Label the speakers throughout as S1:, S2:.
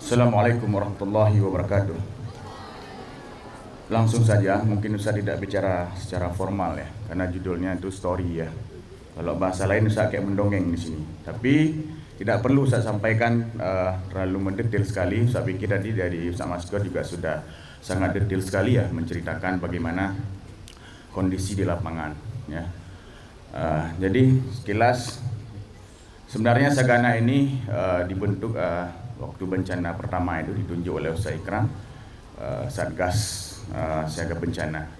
S1: Assalamualaikum warahmatullahi wabarakatuh. Langsung saja, mungkin Ustaz tidak bicara secara formal ya, karena judulnya itu story ya. Kalau bahasa lain Ustaz kayak mendongeng di sini. Tapi tidak perlu Ustaz sampaikan terlalu mendetail sekali. Ustaz pikir tadi dari Ustaz Maskur juga sudah sangat detail sekali ya menceritakan bagaimana kondisi di lapangan ya. Jadi sekilas sebenarnya Sagana ini dibentuk waktu bencana pertama itu ditunjuk oleh Ustaz Ikram, Satgas Siaga Bencana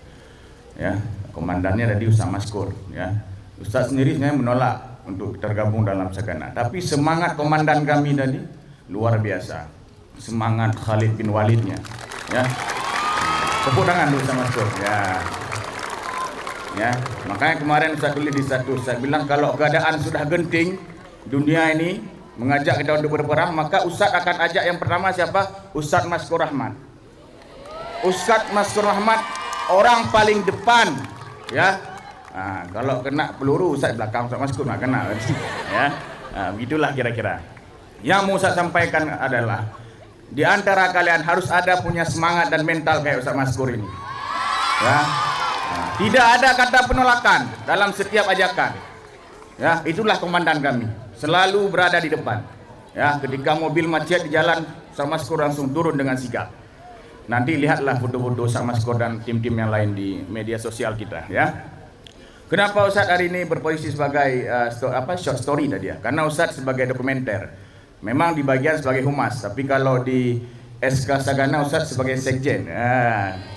S1: ya. Komandannya tadi Ustaz Maskur ya. Ustaz sendiri sebenarnya menolak untuk tergabung dalam Sagana, tapi semangat komandan kami tadi luar biasa, semangat Khalid bin Walidnya ya. Tepuk tangan dulu Ustaz Maskur ya. Makanya kemarin Ustaz tulis di satu, Ustaz bilang kalau keadaan sudah genting dunia ini mengajak kita untuk berperang, maka Ustaz akan ajak yang pertama siapa? Ustaz Maskur Rahmat. Ustaz Maskur Rahmat orang paling depan ya. Kalau kena peluru Ustaz belakang, Ustaz Maskur nggak kena ya. Begitulah kira-kira. Yang mau Ustaz sampaikan adalah di antara kalian harus ada punya semangat dan mental kayak Ustaz Maskur ini ya. Tidak ada kata penolakan dalam setiap ajakan ya. Itulah komandan kami, selalu berada di depan ya. Ketika mobil macet di jalan, Ustaz Maskur langsung turun dengan sigap. Nanti lihatlah foto-foto Ustaz Maskur dan tim-tim yang lain di media sosial kita ya. Kenapa Ustaz hari ini berposisi sebagai short story tadi ya? Karena Ustaz sebagai dokumenter memang di bagian sebagai humas, tapi kalau di SK Sagana Ustaz sebagai sekjen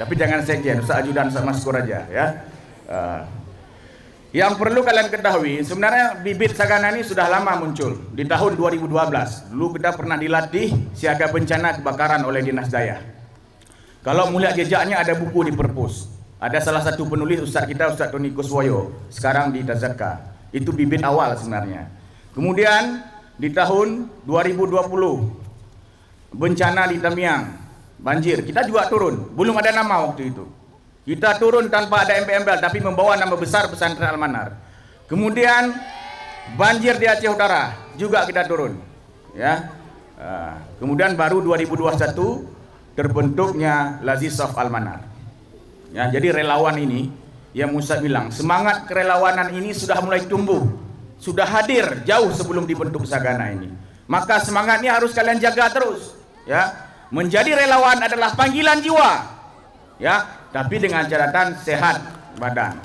S1: tapi jangan sekjen, Ustaz ajudan Ustaz Maskur aja ya. Yang perlu kalian ketahui, sebenarnya bibit Sagana ini sudah lama muncul. Di tahun 2012, dulu kita pernah dilatih siaga bencana kebakaran oleh Dinas Daya. Kalau melihat jejaknya ada buku di perpus. Ada salah satu penulis Ustaz kita, Ustaz Tony Kuswoyo, sekarang di Tazaka. Itu bibit awal sebenarnya. Kemudian di tahun 2020, bencana di Tamiang, banjir, kita juga turun. Belum ada nama waktu itu. Kita turun tanpa ada MPMBL, tapi membawa nama besar Pesantren Al-Manar. Kemudian banjir di Aceh Utara juga kita turun, ya. Kemudian baru 2021 terbentuknya Lazisaf Al-Manar. Ya, jadi relawan ini yang Musa bilang semangat kerelawanan ini sudah mulai tumbuh, sudah hadir jauh sebelum dibentuk Sagana ini. Maka semangatnya harus kalian jaga terus, ya. Menjadi relawan adalah panggilan jiwa, ya. Tapi dengan catatan sehat badan.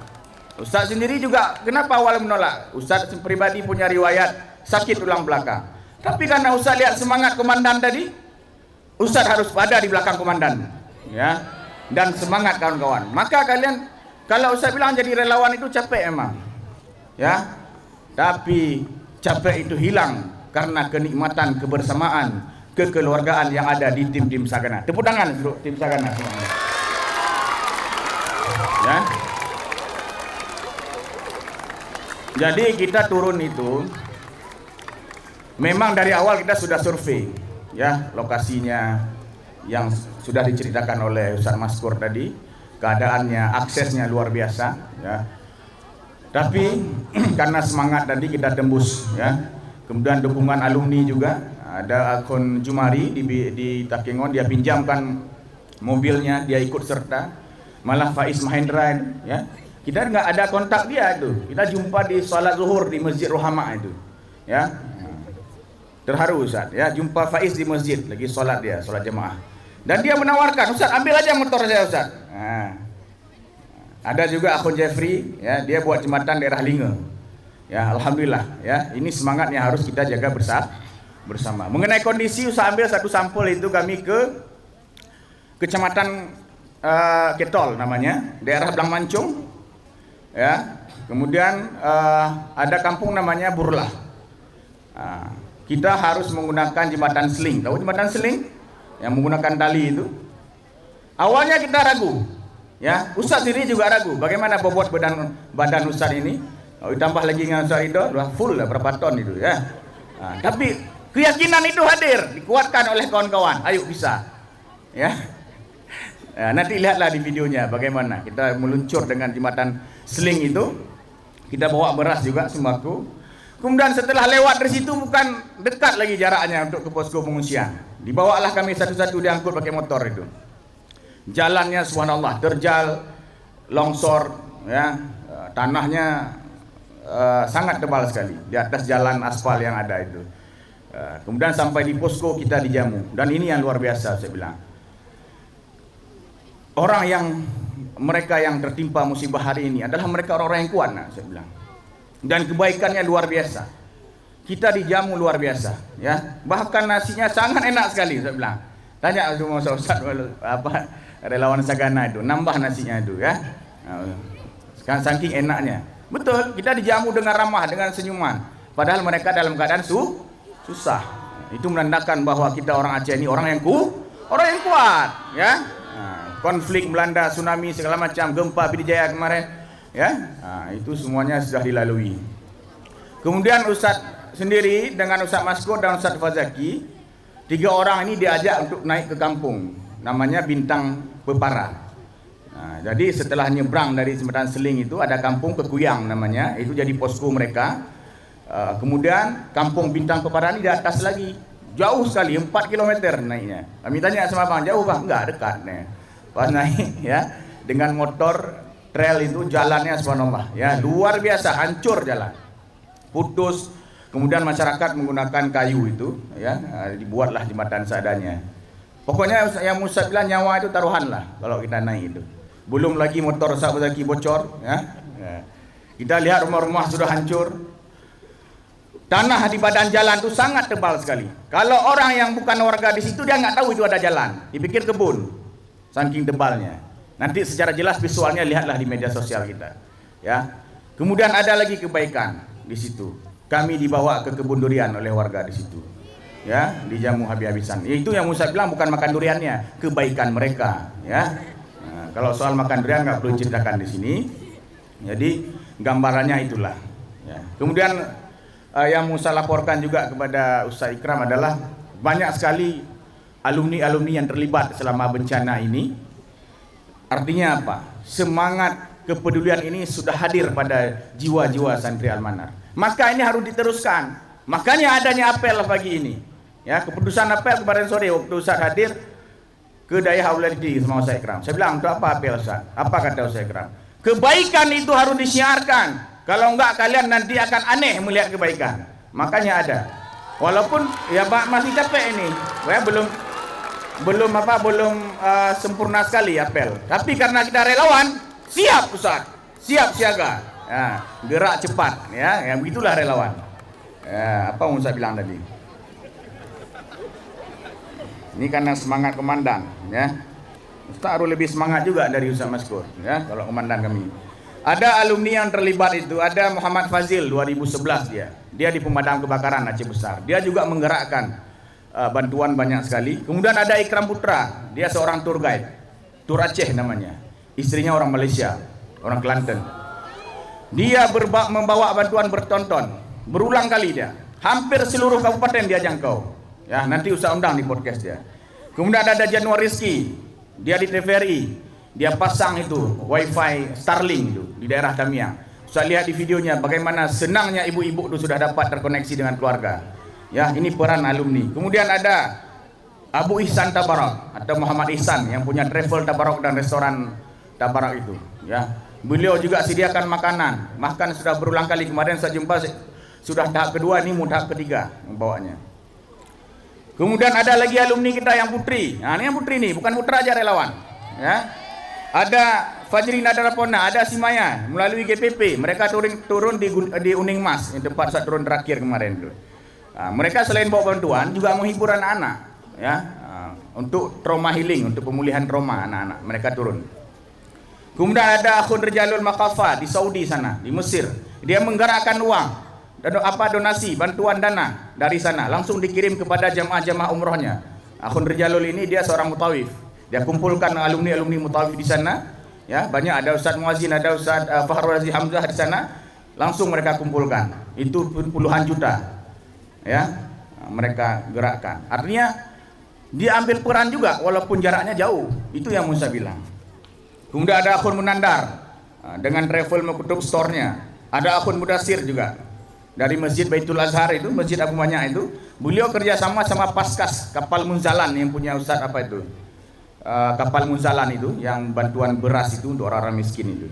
S1: Ustaz sendiri juga kenapa awal menolak? Ustaz pribadi punya riwayat sakit tulang belakang. Tapi karena Ustaz lihat semangat komandan tadi, Ustaz harus ada di belakang komandan, ya. Dan semangat kawan-kawan. Maka kalian kalau Ustaz bilang jadi relawan itu capek emang, ya. Tapi capek itu hilang karena kenikmatan kebersamaan, kekeluargaan yang ada di tim-tim Sagana. Tepuk tangan untuk tim Sagana semuanya. Ya. Jadi kita turun itu memang dari awal kita sudah survei ya lokasinya yang sudah diceritakan oleh Ustaz Maskur tadi, keadaannya, aksesnya luar biasa ya. Tapi karena semangat tadi kita tembus ya. Kemudian dukungan alumni juga, ada akun Jumari di Takengon, dia pinjamkan mobilnya, dia ikut serta. Malah Faiz Mahendra ya, kita nggak ada kontak dia itu, kita jumpa di sholat zuhur di Masjid Rohama itu ya. Terharu Ustaz ya, jumpa Faiz di masjid lagi sholat, dia sholat jemaah, dan dia menawarkan, Ustaz ambil aja motor saya Ustaz. Ada juga akun Jeffrey ya, dia buat jembatan daerah Linge ya. Alhamdulillah ya, ini semangatnya harus kita jaga bersama. Mengenai kondisi, Ustaz ambil satu sampel itu kami ke Kecamatan Ketol namanya, daerah Blang Mancung ya. Kemudian ada kampung namanya Burlah. Kita harus menggunakan jembatan seling. Tahu jembatan seling yang menggunakan tali itu? Awalnya kita ragu ya, Ustaz sendiri juga ragu bagaimana bobot badan Ustaz ini. Ditambah lagi dengan Ustaz itu udah full lah, berapa ton itu ya. Tapi keyakinan itu hadir, dikuatkan oleh kawan-kawan. Ayo bisa ya. Nanti lihatlah di videonya bagaimana kita meluncur dengan jembatan seling itu. Kita bawa beras juga, sembako. Kemudian setelah lewat dari situ bukan dekat lagi jaraknya untuk ke posko pengungsian. Dibawalah kami satu-satu diangkut pakai motor itu. Jalannya subhanallah terjal, longsor, ya, tanahnya sangat tebal sekali di atas jalan aspal yang ada itu. Kemudian sampai di posko kita dijamu, dan ini yang luar biasa saya bilang. Mereka yang tertimpa musibah hari ini adalah mereka orang-orang yang kuat, saya bilang. Dan kebaikannya luar biasa. Kita dijamu luar biasa, ya. Bahkan nasinya sangat enak sekali, saya bilang. Tanya semua ustaz apa relawan Sagana itu, nambah nasinya itu, ya. Saking enaknya. Betul, kita dijamu dengan ramah, dengan senyuman. Padahal mereka dalam keadaan susah. Itu menandakan bahwa kita orang Aceh ini orang yang kuat, ya. Konflik melanda, tsunami segala macam, gempa Pidijaya kemarin, ya, itu semuanya sudah dilalui. Kemudian Ustaz sendiri dengan Ustaz Maskor dan Ustaz Fazaki, 3 orang ini diajak untuk naik ke kampung, namanya Bintang Pepara. Jadi setelah nyebrang dari Jembatan Seling itu ada kampung Kekuyang namanya, itu jadi posko mereka. Kemudian kampung Bintang Pepara ini di atas lagi, jauh sekali, 4 km naiknya. Kami tanya sama abang, jauh Bang? Enggak, dekat nih. Pas naik, ya, dengan motor trail itu jalannya subhanallah, ya, luar biasa, hancur jalan, putus. Kemudian masyarakat menggunakan kayu itu, ya, dibuatlah jembatan seadanya. Pokoknya yang Musa bilang nyawa itu taruhan lah kalau kita naik itu. Belum lagi motor Ustaz Zaki bocor, ya. Kita lihat rumah-rumah sudah hancur. Tanah di badan jalan itu sangat tebal sekali. Kalau orang yang bukan warga di situ dia nggak tahu itu ada jalan, dipikir kebun. Saking tebalnya. Nanti secara jelas visualnya lihatlah di media sosial kita, ya. Kemudian ada lagi kebaikan di situ. Kami dibawa ke kebun durian oleh warga di situ, ya, dijamu habis-habisan. Itu yang Musa bilang bukan makan duriannya, kebaikan mereka, ya. Kalau soal makan durian nggak perlu ceritakan di sini. Jadi gambarannya itulah, ya. Kemudian yang Musa laporkan juga kepada Ustaz Ikram adalah banyak sekali alumni-alumni yang terlibat selama bencana ini. Artinya apa? Semangat kepedulian ini sudah hadir pada jiwa-jiwa santri Al-Manar. Maka ini harus diteruskan. Makanya adanya apel pagi ini. Ya, keputusan apel kemarin sore waktu Ustaz hadir ke Daya Hauladi sama Ustaz Ikram. Saya bilang, untuk apa apel Ustaz? Apa kata Ustaz Ikram? Kebaikan itu harus disiarkan. Kalau enggak kalian nanti akan aneh melihat kebaikan. Makanya ada. Walaupun ya masih capek ini. Ya, belum sempurna sekali apel. Tapi karena kita relawan, siap Ustaz, siap siaga, ya, gerak cepat, ya, yang begitulah relawan. Ya, apa mau saya bilang tadi? Ini karena semangat komandan, ya. Ustaz harus lebih semangat juga dari Ustaz Maskor, ya, kalau komandan kami. Ada alumni yang terlibat itu, ada Muhammad Fazil 2011 dia di pemadam kebakaran Aceh Besar. Dia juga menggerakkan bantuan banyak sekali. Kemudian ada Ikram Putra, dia seorang tour guide, Tur Aceh namanya. Istrinya orang Malaysia, orang Kelantan. Dia membawa bantuan bertonton, berulang kali dia. Hampir seluruh kabupaten dia jangkau. Ya, nanti usah undang di podcast dia. Kemudian ada Januar Rizki, dia di TVRI, dia pasang itu wifi Starlink itu di daerah Tamiang. Saya lihat di videonya bagaimana senangnya ibu-ibu itu sudah dapat terkoneksi dengan keluarga. Ya, ini peran alumni. Kemudian ada Abu Ihsan Tabarak atau Muhammad Ihsan yang punya travel Tabarak dan restoran Tabarak itu, ya. Beliau juga sediakan makanan. Makan sudah berulang kali, kemarin saya jumpa sudah tahap kedua, ini mau tahap ketiga membawanya. Kemudian ada lagi alumni kita yang putri. Nah, ini yang putri nih, bukan putra aja relawan, ya. Ada Fajri Nadarapona, ada Simaya melalui GPP. Mereka turun di Uning Mas, yang tempat saat turun terakhir kemarin itu. Nah, mereka selain bawa bantuan juga menghibur anak-anak, ya, untuk trauma healing, untuk pemulihan trauma anak-anak. Mereka turun. Kemudian ada Akhun Rijalul Makafa di Saudi sana, di Mesir. Dia menggerakkan uang dan donasi, bantuan dana dari sana langsung dikirim kepada jamaah-jamaah umrohnya. Akhun Rijalul ini dia seorang mutawif. Dia kumpulkan alumni-alumni mutawif di sana. Ya, banyak, ada Ustaz Muazzin, ada Ustaz Fahrul Aziz Hamzah di sana. Langsung mereka kumpulkan. Itu puluhan juta. Ya, mereka gerakkan. Artinya dia ambil peran juga walaupun jaraknya jauh. Itu yang Musa bilang. Kemudian ada Akhun Munandar dengan travel mengkutuk store-nya. Ada Akhun Mudasir juga. dari Masjid Baitul Azhar itu, Masjid Abu Manya itu, beliau kerjasama sama Paskas kapal Munzalan yang punya Ustaz apa itu, kapal Munzalan itu yang bantuan beras itu untuk orang-orang miskin itu.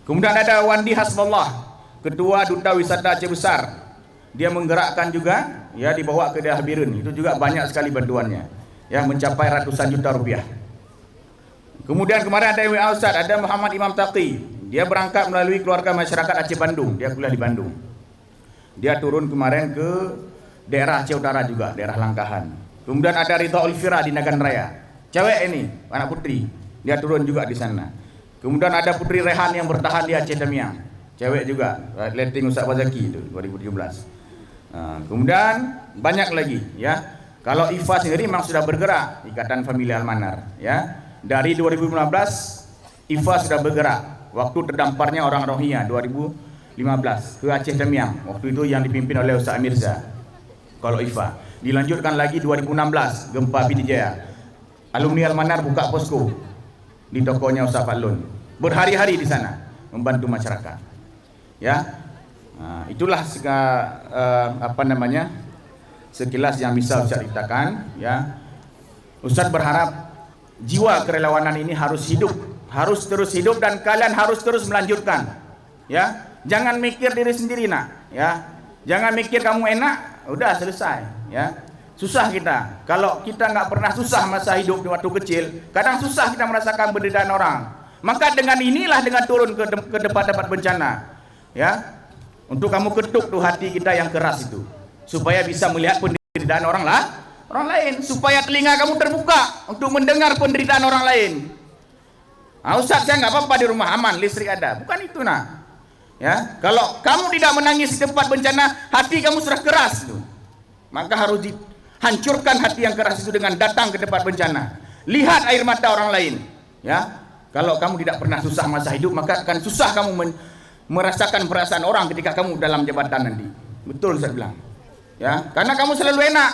S1: Kemudian ada Wandi Hasbullah, Ketua Duta Wisata Aceh Besar, dia menggerakkan juga, ya dibawa ke daerah Birun, itu juga banyak sekali bantuannya, ya mencapai ratusan juta rupiah. Kemudian kemarin ada WA Ustaz, ada Muhammad Imam Taqi, dia berangkat melalui keluarga masyarakat Aceh Bandung, dia kuliah di Bandung. Dia turun kemarin ke daerah Aceh Utara juga, daerah Langkahan. Kemudian ada Ridha Ulfira di Nagan Raya, cewek ini, anak putri, dia turun juga di sana. Kemudian ada Putri Rehan yang bertahan di Aceh Tamiang, cewek juga, letting Ustaz Wazaki itu 2017. Kemudian banyak lagi, ya. Kalau IFA sendiri memang sudah bergerak, Ikatan Famili Almanar, ya. Dari 2015 IFA sudah bergerak. Waktu terdamparnya orang Rohingya 2015 ke Aceh Tamiang, waktu itu yang dipimpin oleh Ustaz Mirza. Kalau IFA dilanjutkan lagi 2016 gempa Pidijaya, alumni Almanar buka posko di tokonya Ustaz Fadlun, berhari-hari di sana membantu masyarakat, ya. Itulah sekilas yang bisa Ustaz ceritakan, ya. Ustaz berharap jiwa kerelawanan ini harus hidup, harus terus hidup, dan kalian harus terus melanjutkan, ya. Jangan mikir diri sendiri, nak, ya. Jangan mikir kamu enak, udah selesai, ya. Susah kita. Kalau kita nggak pernah susah masa hidup di waktu kecil, kadang susah kita merasakan penderitaan orang. Maka dengan inilah, dengan turun ke tempat-tempat bencana, ya, untuk kamu ketuk tuh hati kita yang keras itu, supaya bisa melihat penderitaan orang lain, supaya telinga kamu terbuka untuk mendengar penderitaan orang lain. Ustaz, saya nggak apa-apa di rumah, aman, listrik ada. Bukan itu, nah. Ya, kalau kamu tidak menangis di tempat bencana, hati kamu sudah keras itu. Maka harus dihancurkan hati yang keras itu dengan datang ke tempat bencana. Lihat air mata orang lain, ya. Kalau kamu tidak pernah susah masa hidup, maka akan susah kamu merasakan perasaan orang ketika kamu dalam jabatan nanti. Betul saya bilang. Ya, karena kamu selalu enak.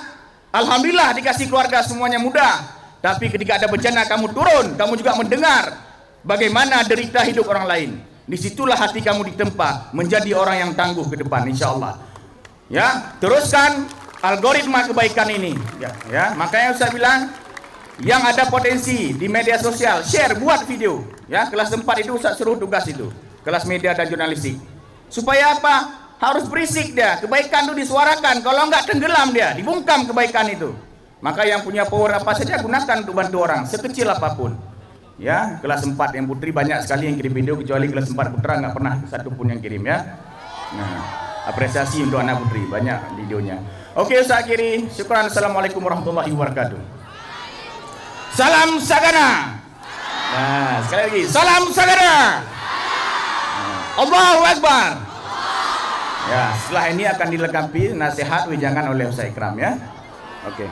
S1: Alhamdulillah dikasih keluarga semuanya mudah. Tapi ketika ada bencana kamu turun, kamu juga mendengar bagaimana derita hidup orang lain. Disitulah hati kamu ditempa menjadi orang yang tangguh ke depan, insya Allah. Ya, teruskan algoritma kebaikan ini. Ya, makanya saya bilang, yang ada potensi di media sosial, share, buat video. Ya, kelas 4 itu saya suruh tugas itu, kelas media dan jurnalistik. Supaya apa? Harus berisik dia, kebaikan itu disuarakan. Kalau enggak tenggelam dia, dibungkam kebaikan itu. Maka yang punya power apa saja gunakan untuk bantu orang, sekecil apapun. Ya, kelas 4 yang putri banyak sekali yang kirim video, kecuali kelas 4 putra nggak pernah satu pun yang kirim, ya. Nah, apresiasi untuk anak putri, banyak videonya. Oke, Ustaz akhiri. Syukran. Assalamualaikum warahmatullahi wabarakatuh. Salam Sagana. Nah, sekali lagi, salam Sagana. Allahu Akbar. Ya, setelah ini akan dilengkapi nasihat wejangan oleh Ustaz Ikram, ya. Oke.